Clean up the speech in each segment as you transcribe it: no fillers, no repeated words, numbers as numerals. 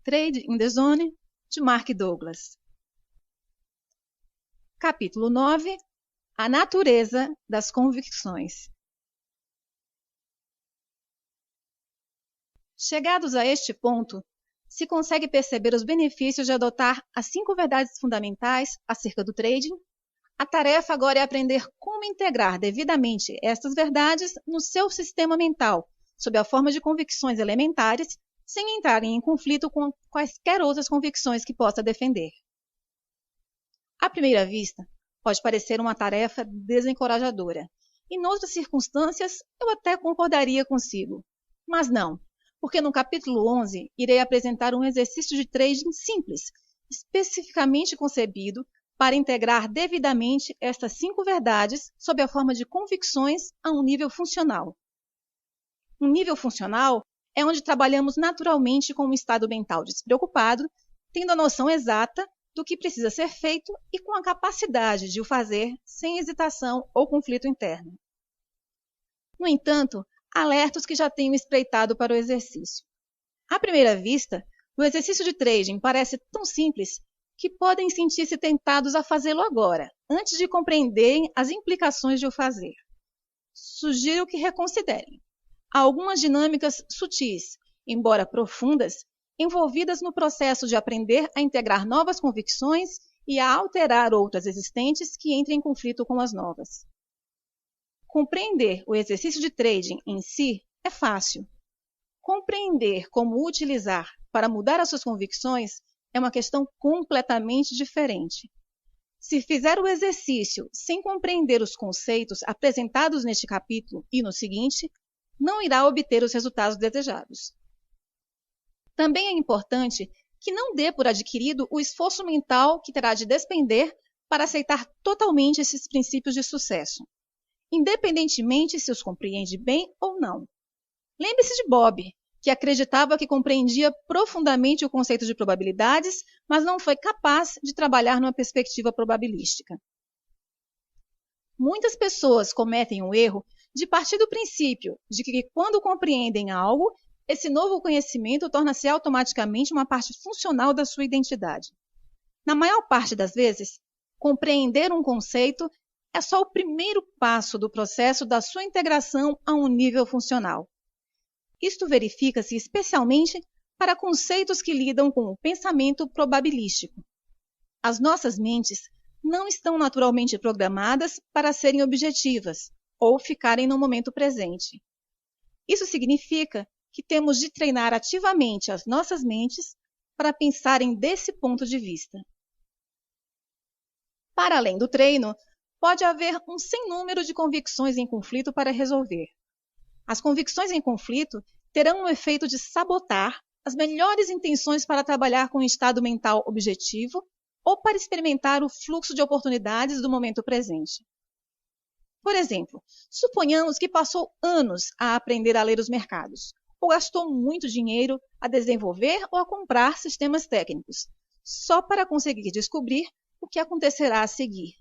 Trade in the Zone, de Mark Douglas. Capítulo 9. A natureza das convicções. Chegados a este ponto, se consegue perceber os benefícios de adotar as 5 verdades fundamentais acerca do trading. A tarefa agora é aprender como integrar devidamente estas verdades no seu sistema mental, sob a forma de convicções elementares, sem entrarem em conflito com quaisquer outras convicções que possa defender. À primeira vista, pode parecer uma tarefa desencorajadora, e noutras circunstâncias eu até concordaria consigo. Mas não, porque no capítulo 11 irei apresentar um exercício de trading simples, especificamente concebido para integrar devidamente estas 5 verdades sob a forma de convicções a um nível funcional. Um nível funcional é onde trabalhamos naturalmente com um estado mental despreocupado, tendo a noção exata do que precisa ser feito e com a capacidade de o fazer sem hesitação ou conflito interno. No entanto, alerta os que já tenham espreitado para o exercício. À primeira vista, o exercício de trading parece tão simples que podem sentir-se tentados a fazê-lo agora, antes de compreenderem as implicações de o fazer. Sugiro que reconsiderem. Há algumas dinâmicas sutis, embora profundas, envolvidas no processo de aprender a integrar novas convicções e a alterar outras existentes que entrem em conflito com as novas. Compreender o exercício de trading em si é fácil. Compreender como o utilizar para mudar as suas convicções é uma questão completamente diferente. Se fizer o exercício sem compreender os conceitos apresentados neste capítulo e no seguinte, não irá obter os resultados desejados. Também é importante que não dê por adquirido o esforço mental que terá de despender para aceitar totalmente esses princípios de sucesso, independentemente se os compreende bem ou não. Lembre-se de Bob, que acreditava que compreendia profundamente o conceito de probabilidades, mas não foi capaz de trabalhar numa perspectiva probabilística. Muitas pessoas cometem o erro de partir do princípio de que, quando compreendem algo, esse novo conhecimento torna-se automaticamente uma parte funcional da sua identidade. Na maior parte das vezes, compreender um conceito é só o primeiro passo do processo da sua integração a um nível funcional. Isto verifica-se especialmente para conceitos que lidam com o pensamento probabilístico. As nossas mentes não estão naturalmente programadas para serem objetivas ou ficarem no momento presente. Isso significa que temos de treinar ativamente as nossas mentes para pensarem desse ponto de vista. Para além do treino, pode haver um sem número de convicções em conflito para resolver. As convicções em conflito terão o efeito de sabotar as melhores intenções para trabalhar com um estado mental objetivo ou para experimentar o fluxo de oportunidades do momento presente. Por exemplo, suponhamos que passou anos a aprender a ler os mercados, ou gastou muito dinheiro a desenvolver ou a comprar sistemas técnicos, só para conseguir descobrir o que acontecerá a seguir.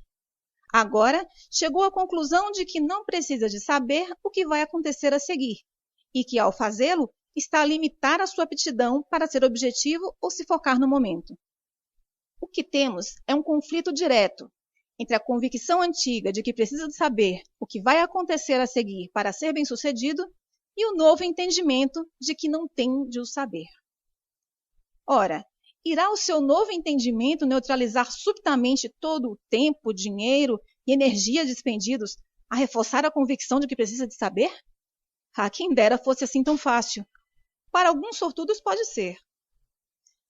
Agora, chegou à conclusão de que não precisa de saber o que vai acontecer a seguir, e que, ao fazê-lo, está a limitar a sua aptidão para ser objetivo ou se focar no momento. O que temos é um conflito direto entre a convicção antiga de que precisa de saber o que vai acontecer a seguir para ser bem-sucedido e o novo entendimento de que não tem de o saber. Ora, irá o seu novo entendimento neutralizar subitamente todo o tempo, dinheiro e energia despendidos a reforçar a convicção de que precisa de saber? Quem dera fosse assim tão fácil. Para alguns sortudos pode ser.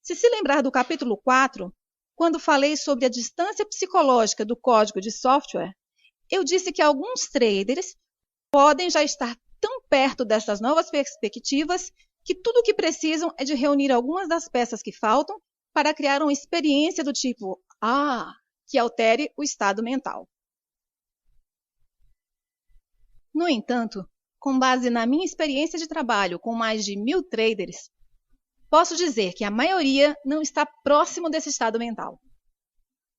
Se lembrar do capítulo 4, quando falei sobre a distância psicológica do código de software, eu disse que alguns traders podem já estar tão perto dessas novas perspectivas que tudo o que precisam é de reunir algumas das peças que faltam para criar uma experiência do tipo que altere o estado mental. No entanto, com base na minha experiência de trabalho com mais de 1000 traders, posso dizer que a maioria não está próximo desse estado mental.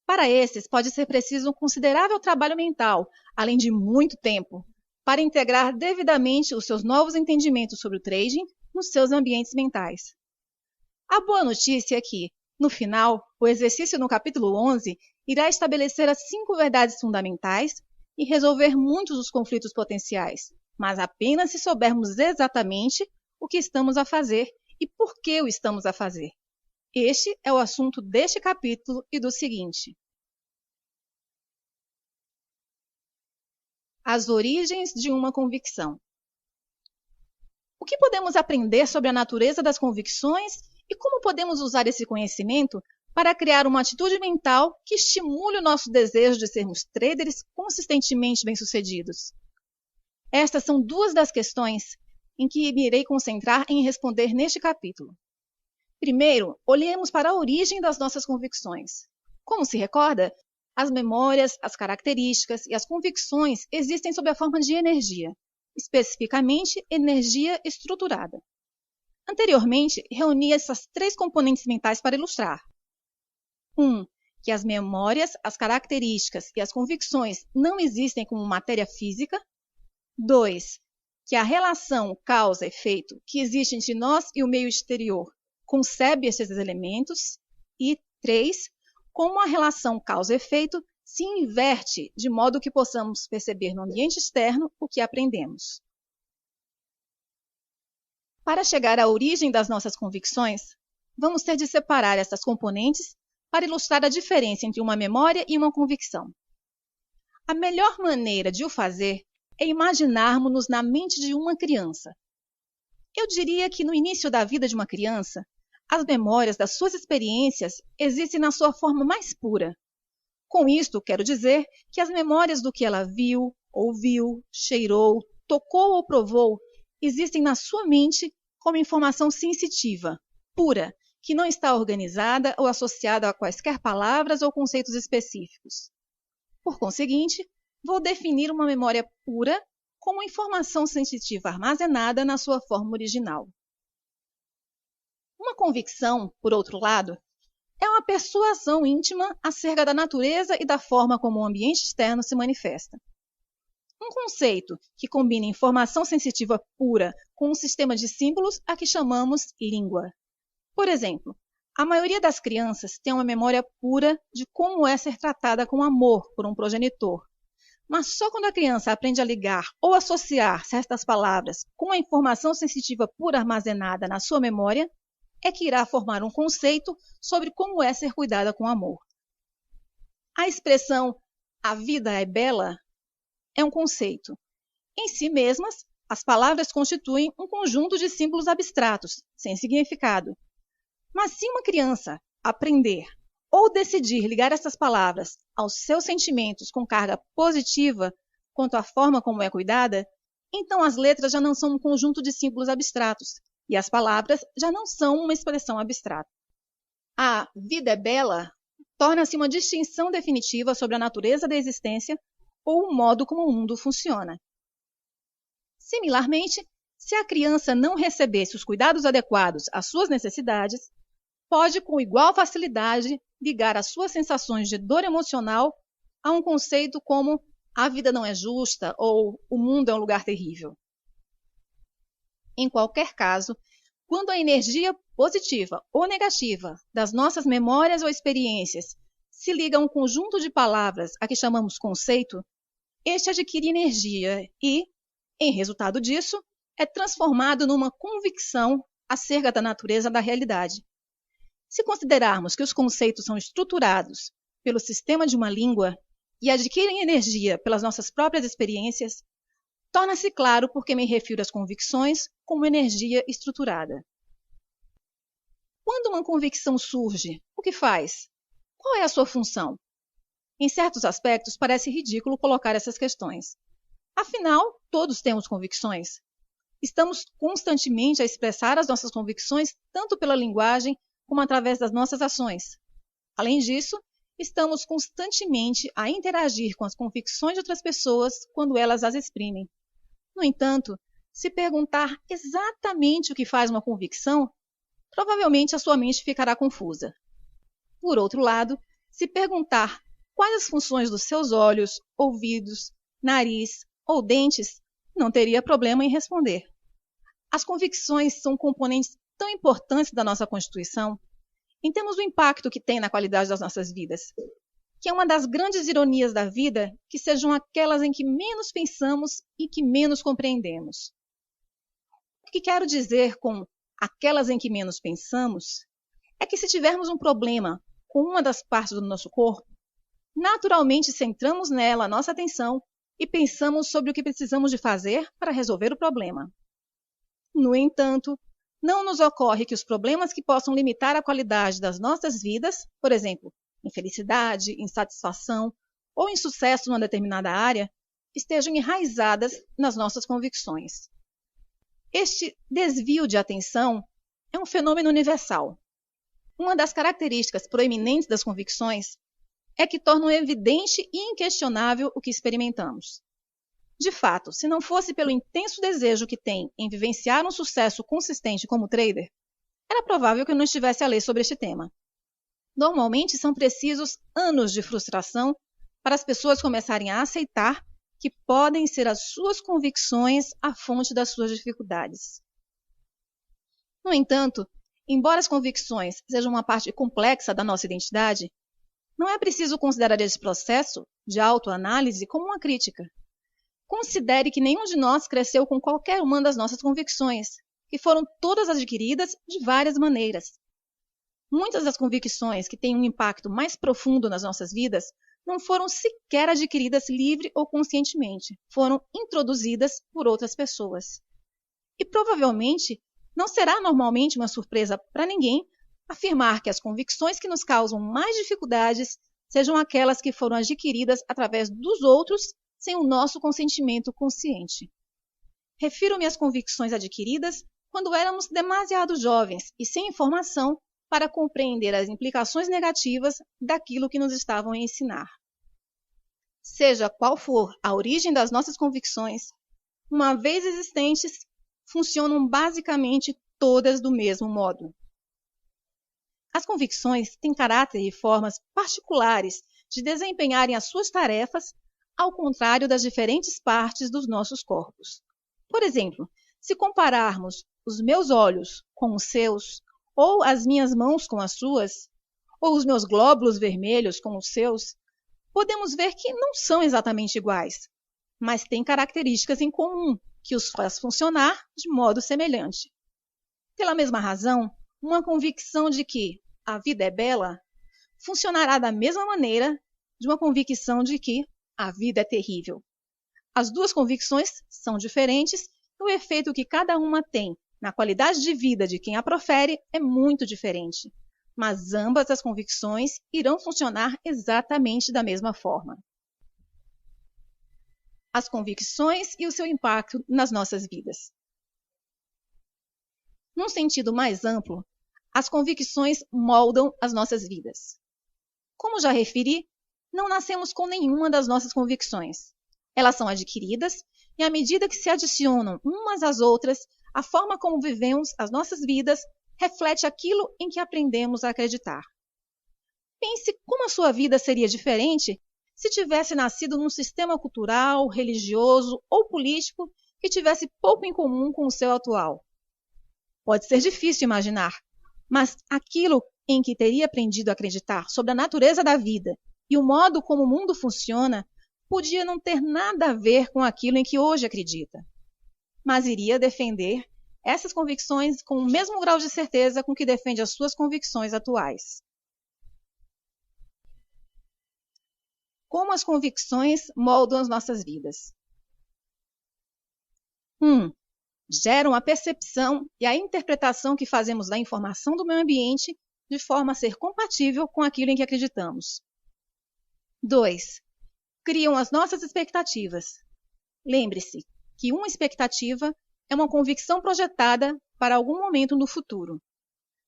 Para esses, pode ser preciso um considerável trabalho mental, além de muito tempo, para integrar devidamente os seus novos entendimentos sobre o trading nos seus ambientes mentais. A boa notícia é que, no final, o exercício no capítulo 11 irá estabelecer as 5 verdades fundamentais e resolver muitos dos conflitos potenciais, mas apenas se soubermos exatamente o que estamos a fazer e por que o estamos a fazer. Este é o assunto deste capítulo e do seguinte. As origens de uma convicção. O que podemos aprender sobre a natureza das convicções e como podemos usar esse conhecimento para criar uma atitude mental que estimule o nosso desejo de sermos traders consistentemente bem-sucedidos? Estas são 2 das questões em que me irei concentrar em responder neste capítulo. Primeiro, olhemos para a origem das nossas convicções. Como se recorda, as memórias, as características e as convicções existem sob a forma de energia, especificamente energia estruturada. Anteriormente, reuni essas 3 componentes mentais para ilustrar. 1. Que as memórias, as características e as convicções não existem como matéria física. 2. Que a relação causa-efeito que existe entre nós e o meio exterior concebe estes elementos. E 3. Como a relação causa-efeito se inverte de modo que possamos perceber no ambiente externo o que aprendemos. Para chegar à origem das nossas convicções, vamos ter de separar essas componentes para ilustrar a diferença entre uma memória e uma convicção. A melhor maneira de o fazer é imaginarmos-nos na mente de uma criança. Eu diria que no início da vida de uma criança, as memórias das suas experiências existem na sua forma mais pura. Com isto, quero dizer que as memórias do que ela viu, ouviu, cheirou, tocou ou provou existem na sua mente como informação sensitiva, pura, que não está organizada ou associada a quaisquer palavras ou conceitos específicos. Por conseguinte, vou definir uma memória pura como informação sensitiva armazenada na sua forma original. Uma convicção, por outro lado, é uma persuasão íntima acerca da natureza e da forma como o ambiente externo se manifesta. Um conceito que combina informação sensitiva pura com um sistema de símbolos a que chamamos língua. Por exemplo, a maioria das crianças tem uma memória pura de como é ser tratada com amor por um progenitor. Mas só quando a criança aprende a ligar ou associar certas palavras com a informação sensitiva pura armazenada na sua memória, é que irá formar um conceito sobre como é ser cuidada com amor. A expressão "a vida é bela" é um conceito. Em si mesmas, as palavras constituem um conjunto de símbolos abstratos, sem significado. Mas se uma criança aprender ou decidir ligar essas palavras aos seus sentimentos com carga positiva quanto à forma como é cuidada, então as letras já não são um conjunto de símbolos abstratos e as palavras já não são uma expressão abstrata. A vida é bela torna-se uma distinção definitiva sobre a natureza da existência ou o modo como o mundo funciona. Similarmente, se a criança não recebesse os cuidados adequados às suas necessidades, pode com igual facilidade ligar as suas sensações de dor emocional a um conceito como a vida não é justa ou o mundo é um lugar terrível. Em qualquer caso, quando a energia positiva ou negativa das nossas memórias ou experiências se liga a um conjunto de palavras a que chamamos conceito, este adquire energia e, em resultado disso, é transformado numa convicção acerca da natureza da realidade. Se considerarmos que os conceitos são estruturados pelo sistema de uma língua e adquirem energia pelas nossas próprias experiências, torna-se claro por que me refiro às convicções como energia estruturada. Quando uma convicção surge, o que faz? Qual é a sua função? Em certos aspectos, parece ridículo colocar essas questões. Afinal, todos temos convicções. Estamos constantemente a expressar as nossas convicções tanto pela linguagem como através das nossas ações. Além disso, estamos constantemente a interagir com as convicções de outras pessoas quando elas as exprimem. No entanto, se perguntar exatamente o que faz uma convicção, provavelmente a sua mente ficará confusa. Por outro lado, se perguntar quais as funções dos seus olhos, ouvidos, nariz ou dentes, não teria problema em responder. As convicções são componentes tão importantes da nossa Constituição, entendemos o impacto que tem na qualidade das nossas vidas, que é uma das grandes ironias da vida que sejam aquelas em que menos pensamos e que menos compreendemos. O que quero dizer com aquelas em que menos pensamos é que se tivermos um problema com uma das partes do nosso corpo, naturalmente centramos nela a nossa atenção e pensamos sobre o que precisamos de fazer para resolver o problema. No entanto, não nos ocorre que os problemas que possam limitar a qualidade das nossas vidas, por exemplo, infelicidade, insatisfação ou insucesso numa determinada área, estejam enraizadas nas nossas convicções. Este desvio de atenção é um fenômeno universal. Uma das características proeminentes das convicções é que tornam evidente e inquestionável o que experimentamos. De fato, se não fosse pelo intenso desejo que tem em vivenciar um sucesso consistente como trader, era provável que eu não estivesse a ler sobre este tema. Normalmente são precisos anos de frustração para as pessoas começarem a aceitar que podem ser as suas convicções a fonte das suas dificuldades. No entanto, embora as convicções sejam uma parte complexa da nossa identidade, não é preciso considerar esse processo de autoanálise como uma crítica. Considere que nenhum de nós cresceu com qualquer uma das nossas convicções, que foram todas adquiridas de várias maneiras. Muitas das convicções que têm um impacto mais profundo nas nossas vidas não foram sequer adquiridas livre ou conscientemente, foram introduzidas por outras pessoas. E provavelmente não será normalmente uma surpresa para ninguém afirmar que as convicções que nos causam mais dificuldades sejam aquelas que foram adquiridas através dos outros sem o nosso consentimento consciente. Refiro-me às convicções adquiridas quando éramos demasiado jovens e sem informação para compreender as implicações negativas daquilo que nos estavam a ensinar. Seja qual for a origem das nossas convicções, uma vez existentes, funcionam basicamente todas do mesmo modo. As convicções têm caráter e formas particulares de desempenharem as suas tarefas, ao contrário das diferentes partes dos nossos corpos. Por exemplo, se compararmos os meus olhos com os seus, ou as minhas mãos com as suas, ou os meus glóbulos vermelhos com os seus, podemos ver que não são exatamente iguais, mas têm características em comum que os faz funcionar de modo semelhante. Pela mesma razão, uma convicção de que a vida é bela funcionará da mesma maneira de uma convicção de que a vida é terrível. As duas convicções são diferentes e o efeito que cada uma tem na qualidade de vida de quem a profere é muito diferente, mas ambas as convicções irão funcionar exatamente da mesma forma. As convicções e o seu impacto nas nossas vidas. Num sentido mais amplo, as convicções moldam as nossas vidas. Como já referi, não nascemos com nenhuma das nossas convicções. Elas são adquiridas e, à medida que se adicionam umas às outras, a forma como vivemos as nossas vidas reflete aquilo em que aprendemos a acreditar. Pense como a sua vida seria diferente se tivesse nascido num sistema cultural, religioso ou político que tivesse pouco em comum com o seu atual. Pode ser difícil imaginar, mas aquilo em que teria aprendido a acreditar sobre a natureza da vida e o modo como o mundo funciona podia não ter nada a ver com aquilo em que hoje acredita, mas iria defender essas convicções com o mesmo grau de certeza com que defende as suas convicções atuais. Como as convicções moldam as nossas vidas? 1. Geram a percepção e a interpretação que fazemos da informação do meio ambiente de forma a ser compatível com aquilo em que acreditamos. 2. Criam as nossas expectativas. Lembre-se que uma expectativa é uma convicção projetada para algum momento no futuro.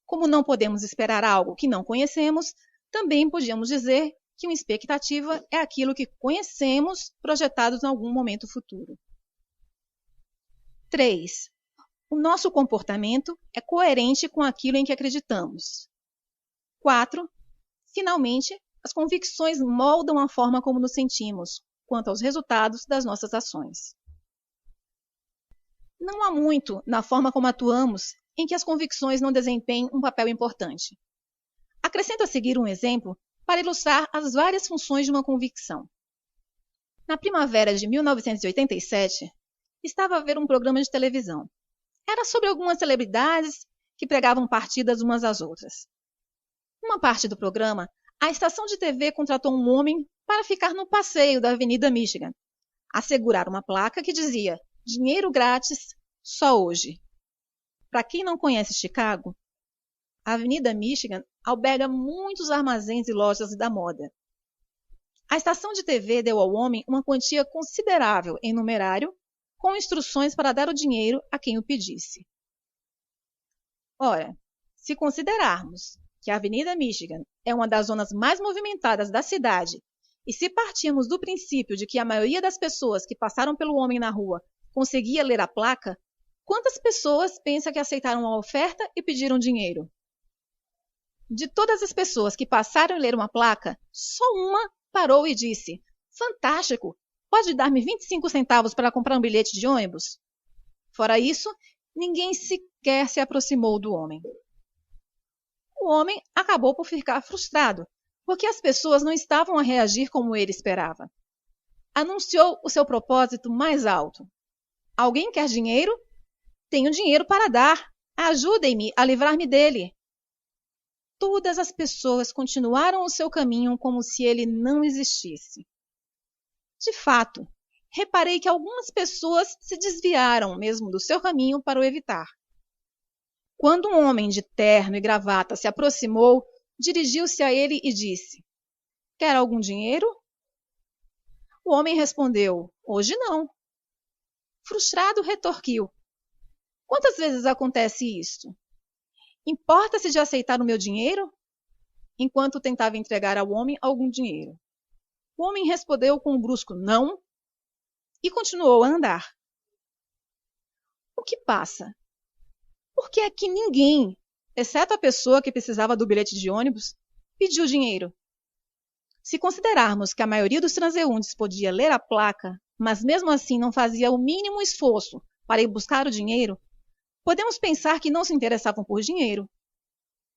Como não podemos esperar algo que não conhecemos, também podíamos dizer que uma expectativa é aquilo que conhecemos projetado em algum momento futuro. 3. O nosso comportamento é coerente com aquilo em que acreditamos. 4. Finalmente, as convicções moldam a forma como nos sentimos quanto aos resultados das nossas ações. Não há muito na forma como atuamos em que as convicções não desempenham um papel importante. Acrescento a seguir um exemplo para ilustrar as várias funções de uma convicção. Na primavera de 1987, estava a ver um programa de televisão. Era sobre algumas celebridades que pregavam partidas umas às outras. Numa parte do programa, a estação de TV contratou um homem para ficar no passeio da Avenida Michigan, assegurar uma placa que dizia "Dinheiro grátis, só hoje". Para quem não conhece Chicago, a Avenida Michigan alberga muitos armazéns e lojas da moda. A estação de TV deu ao homem uma quantia considerável em numerário, com instruções para dar o dinheiro a quem o pedisse. Ora, se considerarmos que a Avenida Michigan é uma das zonas mais movimentadas da cidade, e se partirmos do princípio de que a maioria das pessoas que passaram pelo homem na rua conseguia ler a placa, quantas pessoas pensa que aceitaram a oferta e pediram dinheiro? De todas as pessoas que passaram e leram a placa, só uma parou e disse: "Fantástico! Pode dar-me 25 centavos para comprar um bilhete de ônibus?" Fora isso, ninguém sequer se aproximou do homem. O homem acabou por ficar frustrado, porque as pessoas não estavam a reagir como ele esperava. Anunciou o seu propósito mais alto: "Alguém quer dinheiro? Tenho dinheiro para dar. Ajudem-me a livrar-me dele." Todas as pessoas continuaram o seu caminho como se ele não existisse. De fato, reparei que algumas pessoas se desviaram mesmo do seu caminho para o evitar. Quando um homem de terno e gravata se aproximou, dirigiu-se a ele e disse: "Quer algum dinheiro?" O homem respondeu: "Hoje não." Frustrado, retorquiu: "Quantas vezes acontece isto? Importa-se de aceitar o meu dinheiro?" Enquanto tentava entregar ao homem algum dinheiro. O homem respondeu com um brusco "não" e continuou a andar. O que passa? Por que é que ninguém, exceto a pessoa que precisava do bilhete de ônibus, pediu dinheiro? Se considerarmos que a maioria dos transeuntes podia ler a placa, mas mesmo assim não fazia o mínimo esforço para ir buscar o dinheiro, podemos pensar que não se interessavam por dinheiro.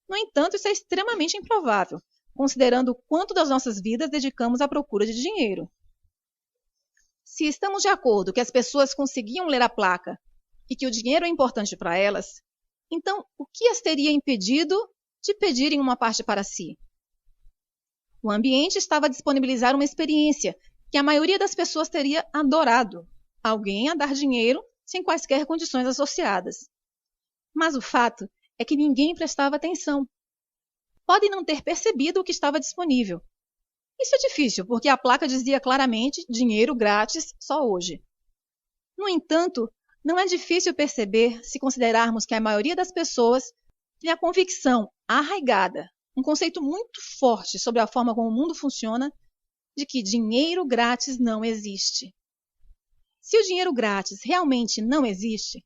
No entanto, isso é extremamente improvável, considerando o quanto das nossas vidas dedicamos à procura de dinheiro. Se estamos de acordo que as pessoas conseguiam ler a placa e que o dinheiro é importante para elas, então o que as teria impedido de pedirem uma parte para si? O ambiente estava a disponibilizar uma experiência que a maioria das pessoas teria adorado: alguém a dar dinheiro sem quaisquer condições associadas. Mas o fato é que ninguém prestava atenção. Podem não ter percebido o que estava disponível. Isso é difícil, porque a placa dizia claramente "dinheiro grátis, só hoje". No entanto, não é difícil perceber se considerarmos que a maioria das pessoas tem a convicção arraigada, um conceito muito forte sobre a forma como o mundo funciona, de que dinheiro grátis não existe. Se o dinheiro grátis realmente não existe,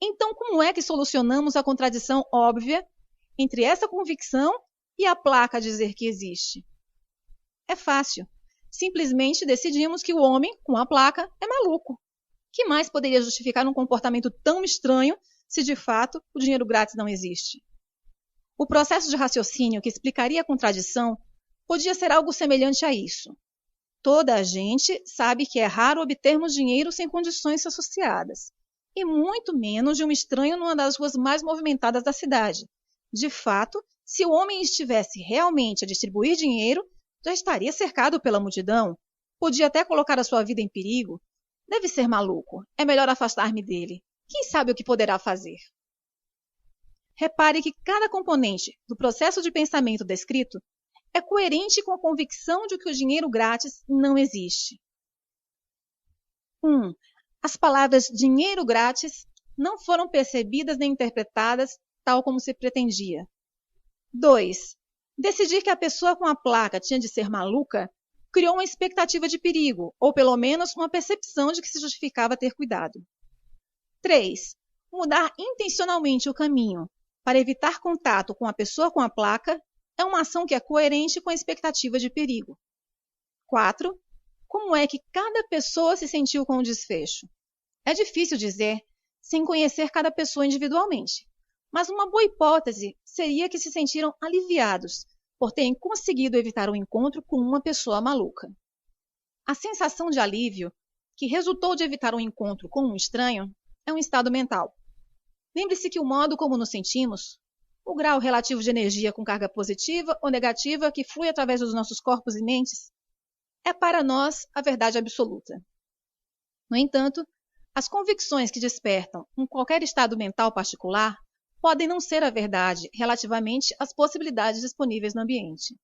então como é que solucionamos a contradição óbvia entre essa convicção e a placa dizer que existe? É fácil. Simplesmente decidimos que o homem com a placa é maluco. Que mais poderia justificar um comportamento tão estranho se de fato o dinheiro grátis não existe? O processo de raciocínio que explicaria a contradição podia ser algo semelhante a isso. Toda a gente sabe que é raro obtermos dinheiro sem condições associadas, e muito menos de um estranho numa das ruas mais movimentadas da cidade. De fato, se o homem estivesse realmente a distribuir dinheiro, já estaria cercado pela multidão. Podia até colocar a sua vida em perigo. Deve ser maluco. É melhor afastar-me dele. Quem sabe o que poderá fazer? Repare que cada componente do processo de pensamento descrito é coerente com a convicção de que o dinheiro grátis não existe. 1. As palavras dinheiro grátis não foram percebidas nem interpretadas tal como se pretendia. 2. Decidir que a pessoa com a placa tinha de ser maluca criou uma expectativa de perigo, ou pelo menos uma percepção de que se justificava ter cuidado. 3. Mudar intencionalmente o caminho para evitar contato com a pessoa com a placa é uma ação que é coerente com a expectativa de perigo. 4. Como é que cada pessoa se sentiu com o desfecho? É difícil dizer sem conhecer cada pessoa individualmente, mas uma boa hipótese seria que se sentiram aliviados por terem conseguido evitar um encontro com uma pessoa maluca. A sensação de alívio que resultou de evitar um encontro com um estranho é um estado mental. Lembre-se que o modo como nos sentimos, o grau relativo de energia com carga positiva ou negativa que flui através dos nossos corpos e mentes, é para nós a verdade absoluta. No entanto, as convicções que despertam em qualquer estado mental particular podem não ser a verdade relativamente às possibilidades disponíveis no ambiente.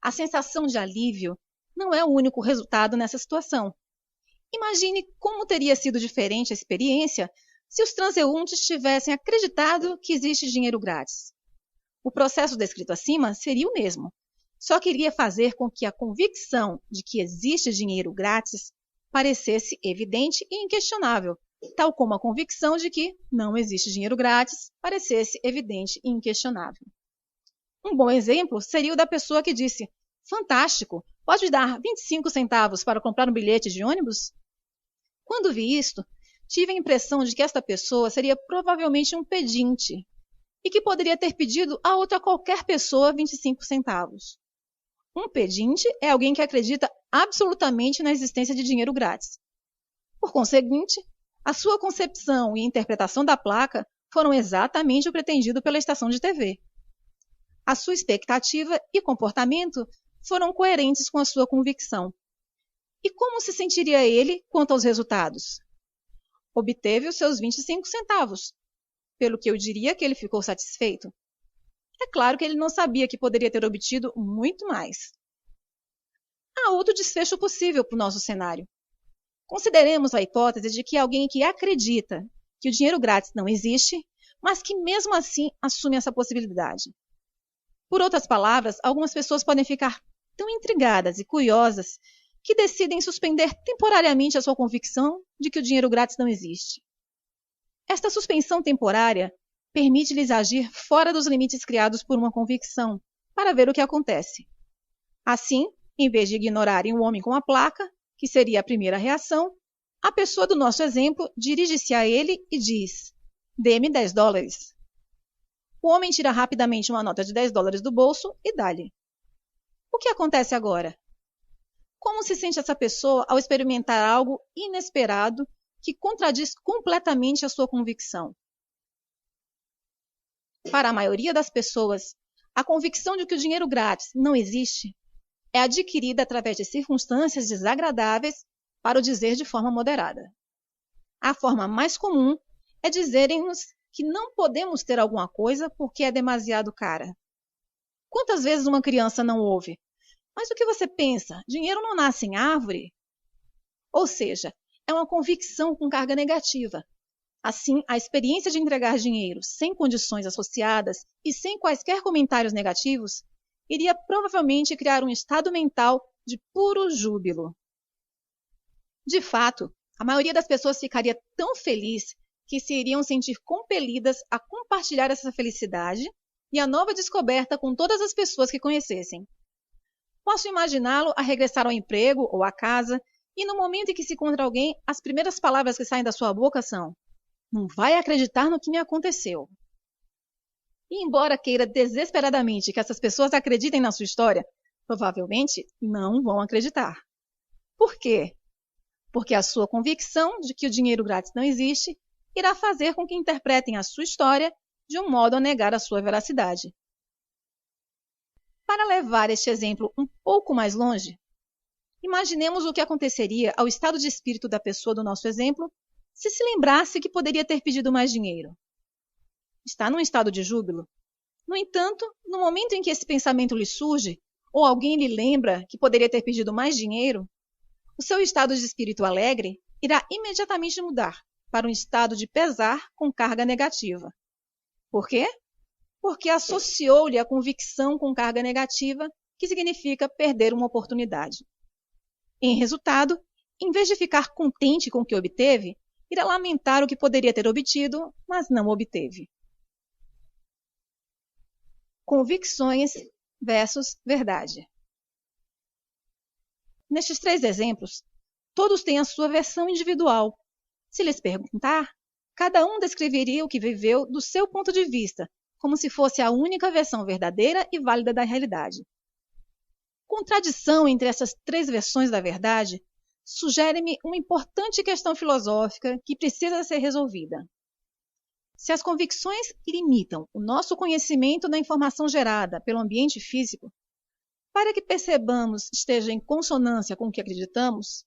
A sensação de alívio não é o único resultado nessa situação. Imagine como teria sido diferente a experiência se os transeuntes tivessem acreditado que existe dinheiro grátis. O processo descrito acima seria o mesmo, só que iria fazer com que a convicção de que existe dinheiro grátis parecesse evidente e inquestionável, tal como a convicção de que não existe dinheiro grátis parecesse evidente e inquestionável. Um bom exemplo seria o da pessoa que disse: "Fantástico, pode me dar 25 centavos para comprar um bilhete de ônibus?" Quando vi isto, tive a impressão de que esta pessoa seria provavelmente um pedinte e que poderia ter pedido a outra qualquer pessoa 25 centavos. Um pedinte é alguém que acredita absolutamente na existência de dinheiro grátis. Por conseguinte, a sua concepção e interpretação da placa foram exatamente o pretendido pela estação de TV. A sua expectativa e comportamento foram coerentes com a sua convicção. E como se sentiria ele quanto aos resultados? Obteve os seus 25 centavos, pelo que eu diria que ele ficou satisfeito. É claro que ele não sabia que poderia ter obtido muito mais. Há outro desfecho possível para o nosso cenário. Consideremos a hipótese de que alguém que acredita que o dinheiro grátis não existe, mas que mesmo assim assume essa possibilidade. Por outras palavras, algumas pessoas podem ficar tão intrigadas e curiosas que decidem suspender temporariamente a sua convicção de que o dinheiro grátis não existe. Esta suspensão temporária permite-lhes agir fora dos limites criados por uma convicção, para ver o que acontece. Assim, em vez de ignorarem o homem com a placa, que seria a primeira reação, a pessoa do nosso exemplo dirige-se a ele e diz: "Dê-me 10 dólares. O homem tira rapidamente uma nota de 10 dólares do bolso e dá-lhe. O que acontece agora? Como se sente essa pessoa ao experimentar algo inesperado que contradiz completamente a sua convicção? Para a maioria das pessoas, a convicção de que o dinheiro grátis não existe é adquirida através de circunstâncias desagradáveis, para o dizer de forma moderada. A forma mais comum é dizerem-nos que não podemos ter alguma coisa porque é demasiado cara. Quantas vezes uma criança não ouve: "Mas o que você pensa? Dinheiro não nasce em árvore?" Ou seja, é uma convicção com carga negativa. Assim, a experiência de entregar dinheiro sem condições associadas e sem quaisquer comentários negativos iria provavelmente criar um estado mental de puro júbilo. De fato, a maioria das pessoas ficaria tão feliz que se iriam sentir compelidas a compartilhar essa felicidade e a nova descoberta com todas as pessoas que conhecessem. Posso imaginá-lo a regressar ao emprego ou à casa e no momento em que se encontra alguém, as primeiras palavras que saem da sua boca são: "Não vai acreditar no que me aconteceu." E embora queira desesperadamente que essas pessoas acreditem na sua história, provavelmente não vão acreditar. Por quê? Porque a sua convicção de que o dinheiro grátis não existe irá fazer com que interpretem a sua história de um modo a negar a sua veracidade. Para levar este exemplo um pouco mais longe, imaginemos o que aconteceria ao estado de espírito da pessoa do nosso exemplo se lembrasse que poderia ter pedido mais dinheiro. Está num estado de júbilo. No entanto, no momento em que esse pensamento lhe surge, ou alguém lhe lembra que poderia ter pedido mais dinheiro, o seu estado de espírito alegre irá imediatamente mudar para um estado de pesar com carga negativa. Por quê? Porque associou-lhe a convicção com carga negativa, que significa perder uma oportunidade. Em resultado, em vez de ficar contente com o que obteve, irá lamentar o que poderia ter obtido, mas não obteve. Convicções versus verdade. Nestes 3 exemplos, todos têm a sua versão individual. Se lhes perguntar, Cada um descreveria o que viveu do seu ponto de vista, como se fosse a única versão verdadeira e válida da realidade. Contradição entre essas três versões da verdade sugere-me uma importante questão filosófica que precisa ser resolvida. Se as convicções limitam o nosso conhecimento da informação gerada pelo ambiente físico, para que percebamos esteja em consonância com o que acreditamos,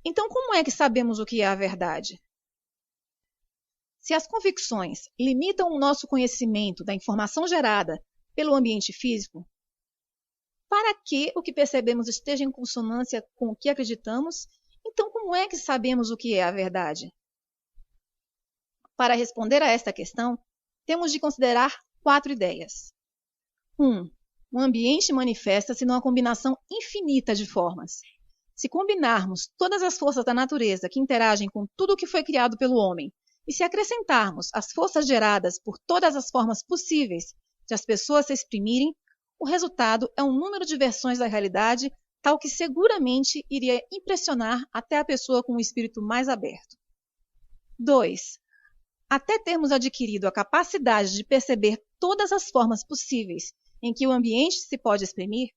então como é que sabemos o que é a verdade? Se as convicções limitam o nosso conhecimento da informação gerada pelo ambiente físico, para que o que percebemos esteja em consonância com o que acreditamos, então como é que sabemos o que é a verdade? Para responder a esta questão, temos de considerar 4 ideias. 1. O ambiente manifesta-se numa combinação infinita de formas. Se combinarmos todas as forças da natureza que interagem com tudo o que foi criado pelo homem, e se acrescentarmos as forças geradas por todas as formas possíveis de as pessoas se exprimirem, o resultado é um número de versões da realidade tal que seguramente iria impressionar até a pessoa com o espírito mais aberto. 2. Até termos adquirido a capacidade de perceber todas as formas possíveis em que o ambiente se pode exprimir,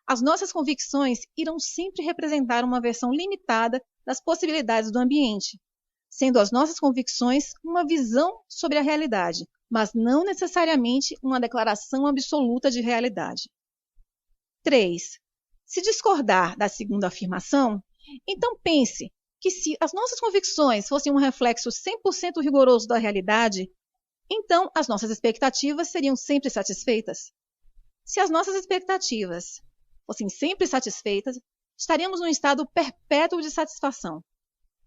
as nossas convicções irão sempre representar uma versão limitada das possibilidades do ambiente, sendo as nossas convicções uma visão sobre a realidade, mas não necessariamente uma declaração absoluta de realidade. 3. Se discordar da segunda afirmação, então pense que se as nossas convicções fossem um reflexo 100% rigoroso da realidade, então as nossas expectativas seriam sempre satisfeitas. Se as nossas expectativas fossem sempre satisfeitas, estaríamos num estado perpétuo de satisfação,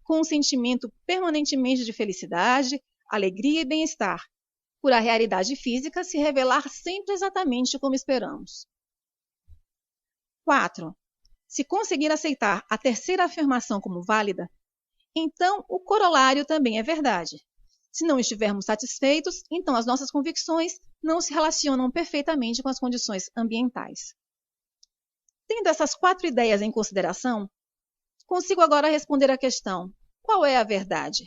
com um sentimento permanentemente de felicidade, alegria e bem-estar, por a realidade física se revelar sempre exatamente como esperamos. 4. Se conseguir aceitar a terceira afirmação como válida, então o corolário também é verdade. Se não estivermos satisfeitos, então as nossas convicções não se relacionam perfeitamente com as condições ambientais. Tendo essas 4 ideias em consideração, consigo agora responder à questão: qual é a verdade?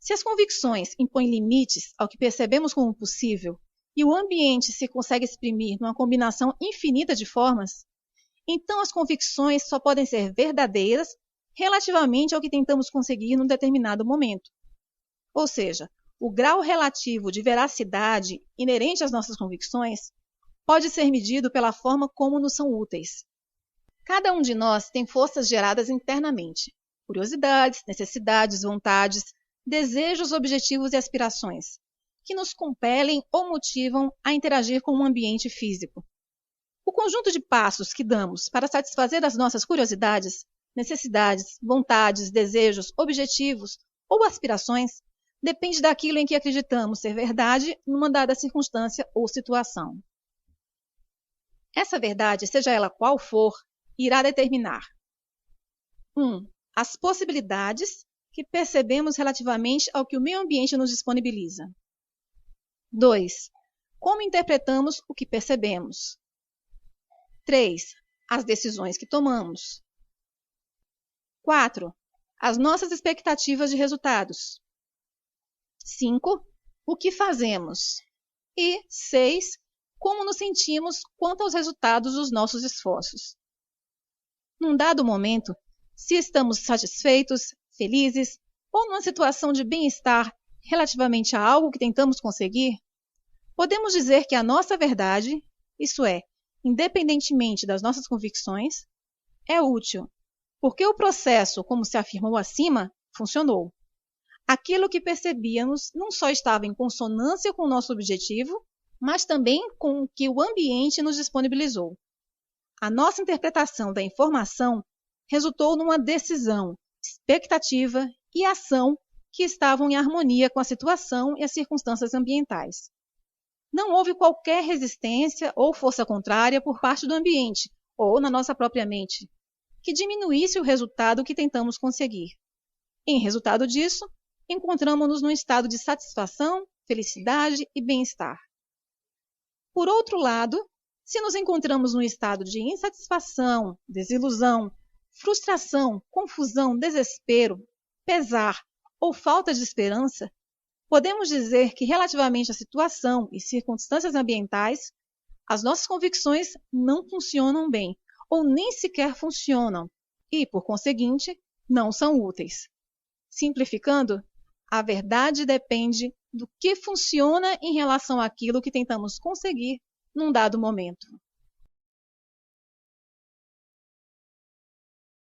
Se as convicções impõem limites ao que percebemos como possível e o ambiente se consegue exprimir numa combinação infinita de formas, então as convicções só podem ser verdadeiras relativamente ao que tentamos conseguir num determinado momento. Ou seja, o grau relativo de veracidade inerente às nossas convicções pode ser medido pela forma como nos são úteis. Cada um de nós tem forças geradas internamente, curiosidades, necessidades, vontades, desejos, objetivos e aspirações, que nos compelem ou motivam a interagir com o ambiente físico. O conjunto de passos que damos para satisfazer as nossas curiosidades, necessidades, vontades, desejos, objetivos ou aspirações depende daquilo em que acreditamos ser verdade numa dada circunstância ou situação. Essa verdade, seja ela qual for, irá determinar 1. As possibilidades que percebemos relativamente ao que o meio ambiente nos disponibiliza. 2. Como interpretamos o que percebemos. 3. As decisões que tomamos. 4. As nossas expectativas de resultados. 5. O que fazemos. E 6. Como nos sentimos quanto aos resultados dos nossos esforços. Num dado momento, se estamos satisfeitos, felizes ou numa situação de bem-estar relativamente a algo que tentamos conseguir, podemos dizer que a nossa verdade, isso é, independentemente das nossas convicções, é útil, porque o processo, como se afirmou acima, funcionou. Aquilo que percebíamos não só estava em consonância com o nosso objetivo, mas também com o que o ambiente nos disponibilizou. A nossa interpretação da informação resultou numa decisão, expectativa e ação que estavam em harmonia com a situação e as circunstâncias ambientais. Não houve qualquer resistência ou força contrária por parte do ambiente, ou na nossa própria mente, que diminuísse o resultado que tentamos conseguir. Em resultado disso, encontramos-nos num estado de satisfação, felicidade e bem-estar. Por outro lado, se nos encontramos num estado de insatisfação, desilusão, frustração, confusão, desespero, pesar ou falta de esperança, podemos dizer que, relativamente à situação e circunstâncias ambientais, as nossas convicções não funcionam bem, ou nem sequer funcionam, e, por conseguinte, não são úteis. Simplificando, a verdade depende do que funciona em relação àquilo que tentamos conseguir num dado momento.